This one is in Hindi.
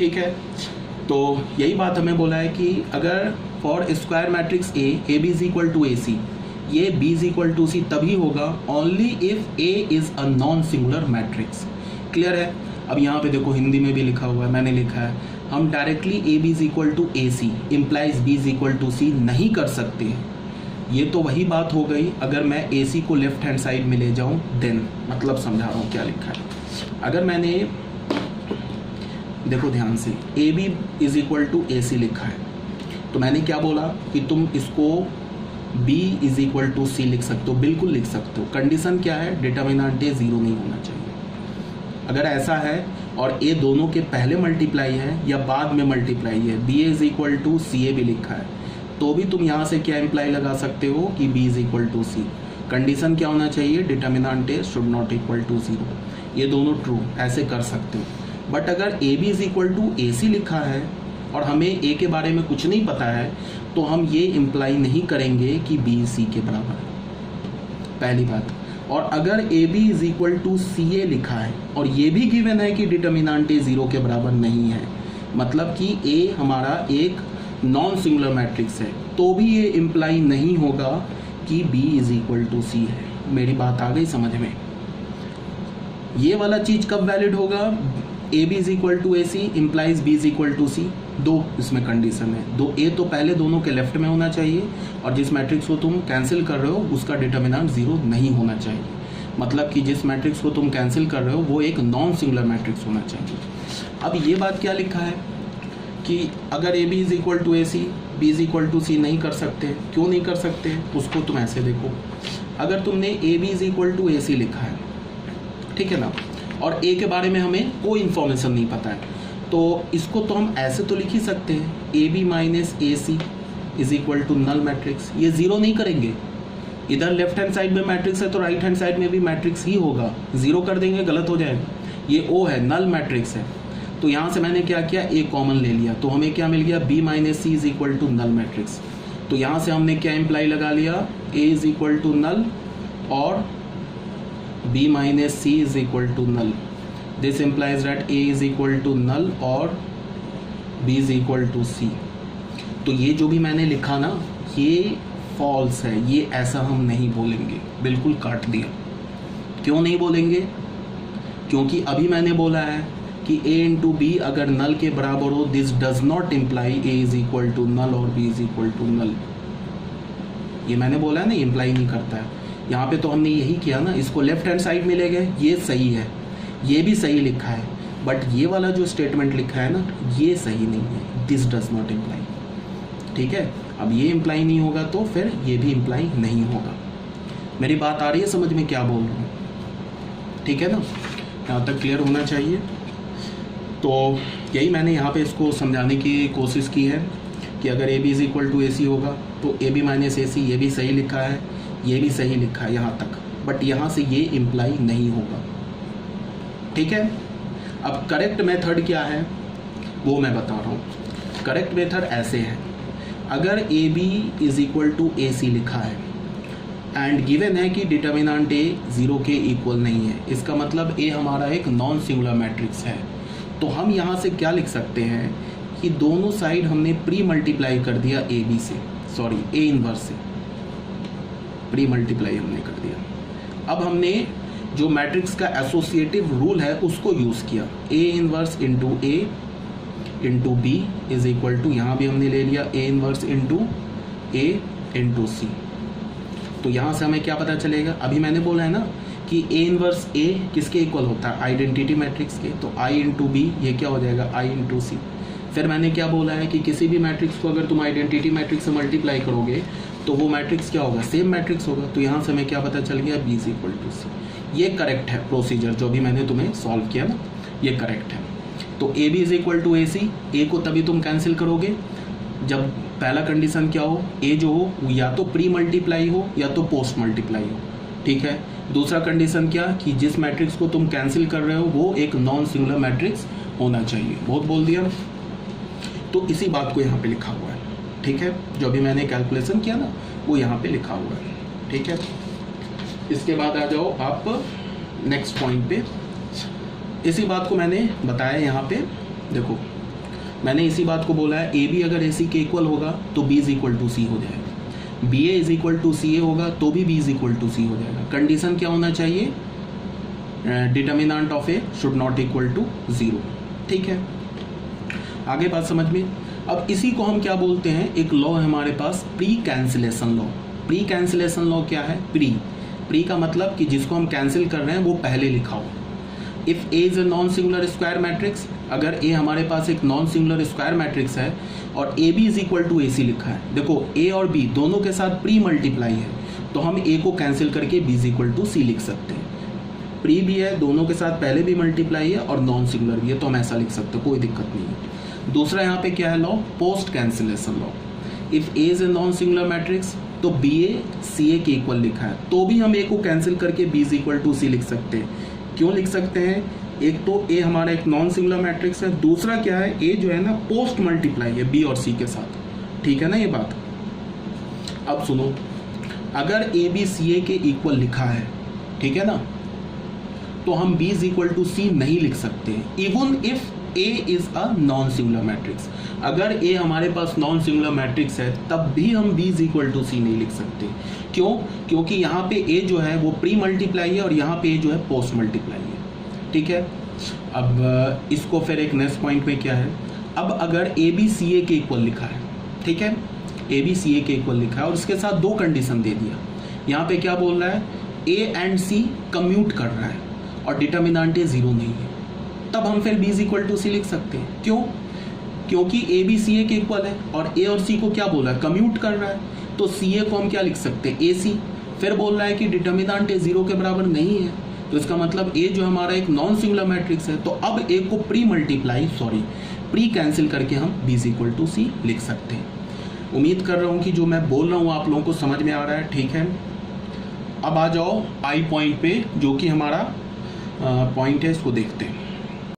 ठीक है, तो यही बात हमें बोला है कि अगर for square matrix A B is equal to A C, ये B is equal to C तभी होगा only if A is a non singular matrix. Clear है? अब यहाँ पे देखो हिंदी में भी लिखा हुआ है, मैंने लिखा है, हम directly A B is equal to A C implies B is equal to C नहीं कर सकते। ये तो वही बात हो गई अगर मैं ए सी को लेफ्ट हैंड साइड में ले जाऊँ देन, मतलब समझा रहा हूँ क्या लिखा है। अगर मैंने देखो ध्यान से A B is equal to A C लिखा है, तो मैंने क्या बोला कि तुम इसको b इज इक्वल टू सी लिख सकते हो, बिल्कुल लिख सकते हो। कंडीशन क्या है? डिटर्मिनेंट ए जीरो नहीं होना चाहिए। अगर ऐसा है और ए दोनों के पहले मल्टीप्लाई है या बाद में मल्टीप्लाई है, B is equal to C ए भी लिखा है, तो भी तुम यहाँ से क्या इम्प्लाई लगा सकते हो कि b is equal to C. Condition क्या होना चाहिए? Determinant A should not equal to zero. ये दोनों ट्रू, ऐसे कर सकते हो। बट अगर A B is equal to A C लिखा है और हमें ए के बारे में कुछ नहीं पता है, तो हम ये इम्प्लाई नहीं करेंगे कि बी सी के बराबर है, पहली बात। और अगर A B is equal to C A लिखा है और ये भी गिवन है कि डिटर्मिनेंट ए जीरो के बराबर नहीं है, मतलब कि ए हमारा एक नॉन सिंगुलर मैट्रिक्स है, तो भी ये इम्प्लाई नहीं होगा कि बी इज इक्वल टू सी है। मेरी बात आ गई समझ में? ये वाला चीज़ कब वैलिड होगा? A B is equal to A C implies B is equal to C. दो इसमें कंडीशन है, दो ए तो पहले दोनों के लेफ्ट में होना चाहिए और जिस मैट्रिक्स को तुम कैंसिल कर रहे हो उसका डिटर्मिनेंट जीरो नहीं होना चाहिए। मतलब कि जिस मैट्रिक्स को तुम कैंसिल कर रहे हो वो एक नॉन सिंगुलर मैट्रिक्स होना चाहिए। अब ये बात क्या लिखा है कि अगर A B is equal to A C B is equal to C नहीं कर सकते। क्यों नहीं कर सकते? उसको तुम ऐसे देखो, अगर तुमने A B is equal to A C लिखा है, ठीक है ना, और ए के बारे में हमें कोई इन्फॉर्मेशन नहीं पता है, तो इसको तो हम ऐसे तो लिख ही सकते हैं, A B minus A C is equal to null matrix. ये जीरो नहीं करेंगे, इधर लेफ्ट हैंड साइड में मैट्रिक्स है तो राइट हैंड साइड में भी मैट्रिक्स ही होगा, जीरो कर देंगे गलत हो जाएगा। ये ओ है, नल मैट्रिक्स है, तो यहाँ से मैंने क्या किया, ए कॉमन ले लिया, तो हमें क्या मिल गया, B minus C is equal to null matrix. तो यहाँ से हमने क्या इम्प्लाई लगा लिया, A is equal to null और b minus c is equal to null. This implies that a is equal to null और b is equal to c. तो ये जो भी मैंने लिखा ना, ये फॉल्स है, ये ऐसा हम नहीं बोलेंगे, बिल्कुल काट दिया। क्यों नहीं बोलेंगे? क्योंकि अभी मैंने बोला है कि a इंटू बी अगर नल के बराबर हो, this does not imply a is equal to null और b is equal to null. ये मैंने बोला है ना, इम्प्लाई नहीं करता है। यहाँ पे तो हमने यही किया ना, इसको लेफ्ट हैंड साइड में ले गए, ये सही है, ये भी सही लिखा है, बट ये वाला जो स्टेटमेंट लिखा है ना, ये सही नहीं है, दिस डज नॉट इम्प्लाई। ठीक है, अब ये इम्प्लाई नहीं होगा तो फिर ये भी इम्प्लाई नहीं होगा। मेरी बात आ रही है समझ में क्या बोल रहा हूँ? ठीक है ना, यहाँ तक क्लियर होना चाहिए। तो यही मैंने यहाँ पे इसको समझाने की कोशिश की है कि अगर A B is equal to A C होगा तो A B minus A C, ये भी सही लिखा है, ये भी सही लिखा है यहाँ तक, बट यहाँ से ये इम्प्लाई नहीं होगा। ठीक है, अब करेक्ट मेथड क्या है वो मैं बता रहा हूँ। करेक्ट मेथड ऐसे है, अगर A B is equal to A C लिखा है एंड गिवन है कि डिटर्मिनेंट ए जीरो के इक्वल नहीं है, इसका मतलब ए हमारा एक नॉन सिंगुलर मैट्रिक्स है, तो हम यहाँ से क्या लिख सकते हैं कि दोनों साइड हमने प्री मल्टीप्लाई कर दिया ए बी से, सॉरी ए इनवर्स से प्री मल्टीप्लाई हमने कर दिया। अब हमने जो मैट्रिक्स का एसोसिएटिव रूल है उसको यूज़ किया, A inverse into A into B is equal to, यहाँ भी हमने ले लिया A inverse into A into C. तो यहाँ से हमें क्या पता चलेगा, अभी मैंने बोला है ना कि ए इनवर्स ए किसके इक्वल होता है, आइडेंटिटी मैट्रिक्स के, तो आई इंटू बी ये क्या हो जाएगा, आई इंटू सी। फिर मैंने क्या बोला है कि किसी भी मैट्रिक्स को अगर तुम आइडेंटिटी मैट्रिक्स से मल्टीप्लाई करोगे तो वो मैट्रिक्स क्या होगा, सेम मैट्रिक्स होगा। तो यहाँ से हमें क्या पता चल गया, बी इज इक्वल टू सी। ये करेक्ट है प्रोसीजर जो भी मैंने तुम्हें सॉल्व किया ना, ये करेक्ट है। तो A B is equal to A C, A को तभी तुम कैंसिल करोगे जब पहला कंडीशन क्या हो, ए जो हो या तो प्री मल्टीप्लाई हो या तो पोस्ट मल्टीप्लाई हो। ठीक है, दूसरा कंडीशन क्या कि जिस मैट्रिक्स को तुम कैंसिल कर रहे हो वो एक नॉन सिंगुलर मैट्रिक्स होना चाहिए। बहुत बोल दिया, तो इसी बात को यहाँ पे लिखा हुआ है। ठीक है, जो अभी मैंने कैलकुलेशन किया ना वो यहाँ पे लिखा हुआ है। ठीक है, इसके बाद आ जाओ आप नेक्स्ट पॉइंट पे। इसी बात को मैंने बताया यहाँ पे, देखो मैंने इसी बात को बोला है, ए बी अगर ए सी के इक्वल होगा तो B is equal to C हो जाएगा, B A is equal to C A होगा तो भी B is equal to C हो जाएगा। कंडीशन क्या होना चाहिए, determinant of A should not equal to 0। ठीक है, आगे बात समझ में। अब इसी को हम क्या बोलते हैं, एक लॉ है हमारे पास, pre cancellation law. Pre cancellation law क्या है, प्री का मतलब कि जिसको हम कैंसिल कर रहे हैं वो पहले लिखा हो। If A is a non singular square matrix, अगर ए हमारे पास एक नॉन सिंगुलर स्क्वायर मैट्रिक्स है और A B is equal to A C लिखा है, देखो ए और बी दोनों के साथ प्री मल्टीप्लाई है तो हम ए को कैंसिल करके बी इज इक्वल टू सी लिख सकते हैं। प्री भी है, दोनों के साथ पहले भी मल्टीप्लाई है और नॉन सिंगुलर भी है तो हम ऐसा लिख सकते हैं, कोई दिक्कत नहीं है। दूसरा यहाँ पे क्या है law, post cancellation law. If A is a non singular matrix तो बी ए सी ए के इक्वल लिखा है तो भी हम ए को कैंसिल करके बी इज इक्वल टू सी लिख सकते हैं। क्यों लिख सकते हैं, एक तो ए हमारा एक नॉन सिंगुलर मैट्रिक्स है, दूसरा क्या है, ए जो है ना पोस्ट मल्टीप्लाई है बी और सी के साथ। ठीक है ना ये बात। अब सुनो, अगर ए बी सी ए के इक्वल लिखा है, ठीक है ना, तो हम b is equal to C नहीं लिख सकते, even if a is a non singular matrix. अगर a हमारे पास नॉन सिंगुलर मैट्रिक्स है तब भी हम b is equal to C नहीं लिख सकते। क्यों, क्योंकि यहाँ पे a जो है वो प्री मल्टीप्लाई है और यहाँ पे a जो है पोस्ट मल्टीप्लाई है। ठीक है, अब इसको फिर एक नेक्स्ट पॉइंट में क्या है, अब अगर a b c a के इक्वल लिखा है, ठीक है, a b c a के इक्वल लिखा है और उसके साथ दो कंडीशन दे दिया। यहाँ पे क्या बोल रहा है, a एंड c कम्यूट कर रहा है और डिटर्मिनेंट ए 0 नहीं है, तब हम फिर b इज इक्वल टू सी लिख सकते हैं। क्यों, क्योंकि ए बी सी ए के इक्वल है और ए और सी को क्या बोला है, कम्यूट कर रहा है, तो सी ए को हम क्या लिख सकते हैं, ए सी। फिर बोल रहा है कि डिटर्मिनेंट ए 0 के बराबर नहीं है, तो इसका मतलब ए जो हमारा एक नॉन सिंगुलर मैट्रिक्स है, तो अब ए को प्री कैंसिल करके हम b इज इक्वल टू सी लिख सकते हैं। उम्मीद कर रहा हूँ कि जो मैं बोल रहा हूँ आप लोगों को समझ में आ रहा है। ठीक है, अब आ जाओ आई पॉइंट पे, जो कि हमारा पॉइंट है, इसको देखते हैं।